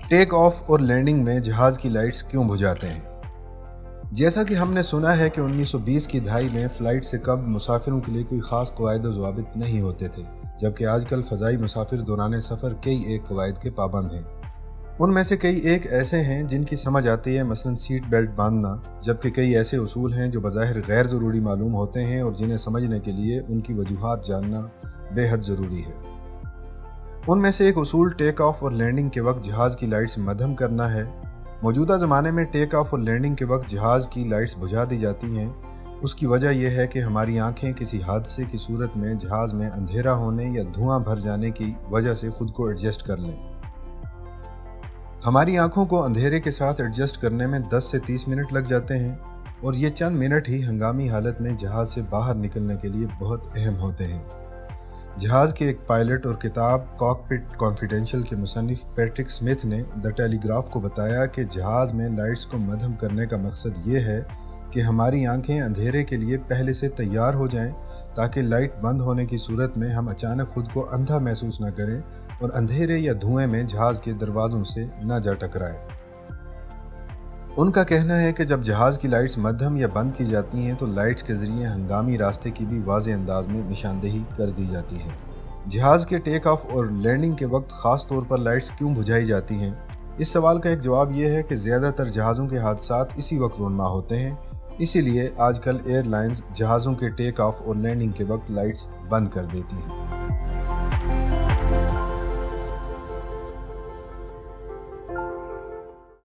Take off और landing में जहाज़ की लाइट्स क्यों बुझाते हैं? जैसा कि हमने सुना है कि 1920 की दहाई में फ़्लाइट से कब्ल मुसाफिरों के लिए कोई ख़ास क़वायद व ज़वाबित नहीं होते थे, जबकि आजकल फ़ज़ाई मुसाफिर दौरान सफ़र कई एक क़वायद के पाबंद हैं। उनमें से कई एक ऐसे हैं जिनकी समझ आती है, मसलन सीट बेल्ट बांधना, जबकि कई ऐसे उसूल हैं जो बज़ाहिर गैर ज़रूरी मालूम होते हैं और जिन्हें समझने के लिए उनकी वजूहात जानना बेहद ज़रूरी है। उनमें से एक उसूल टेक ऑफ और लैंडिंग के वक्त जहाज़ की लाइट्स मद्धम करना है। मौजूदा ज़माने में टेक ऑफ और लैंडिंग के वक्त जहाज़ की लाइट्स बुझा दी जाती हैं। उसकी वजह यह है कि हमारी आंखें किसी हादसे की सूरत में जहाज़ में अंधेरा होने या धुआं भर जाने की वजह से खुद को एडजस्ट कर लें। हमारी आंखों को अंधेरे के साथ एडजस्ट करने में 10 से 30 मिनट लग जाते हैं और ये चंद मिनट ही हंगामी हालत में जहाज़ से बाहर निकलने के लिए बहुत अहम होते हैं। जहाज़ के एक पायलट और किताब कॉकपिट कॉन्फिडेंशियल के मुसन्निफ पैट्रिक स्मिथ ने द टेलीग्राफ को बताया कि जहाज़ में लाइट्स को मद्धम करने का मकसद ये है कि हमारी आंखें अंधेरे के लिए पहले से तैयार हो जाएं, ताकि लाइट बंद होने की सूरत में हम अचानक खुद को अंधा महसूस न करें और अंधेरे या धुएं में जहाज़ के दरवाज़ों से न जा टकराएं। उनका कहना है कि जब जहाज़ की लाइट्स मद्धम या बंद की जाती हैं तो लाइट्स के ज़रिए हंगामी रास्ते की भी वाज़ेह अंदाज में निशानदेही कर दी जाती है। जहाज़ के टेक ऑफ और लैंडिंग के वक्त ख़ास तौर पर लाइट्स क्यों बुझाई जाती हैं? इस सवाल का एक जवाब यह है कि ज़्यादातर जहाज़ों के हादसात इसी वक्त रोनमा होते हैं, इसीलिए आजकल एयरलाइंस जहाज़ों के टेक ऑफ और लैंडिंग के वक्त लाइट्स बंद कर देती हैं।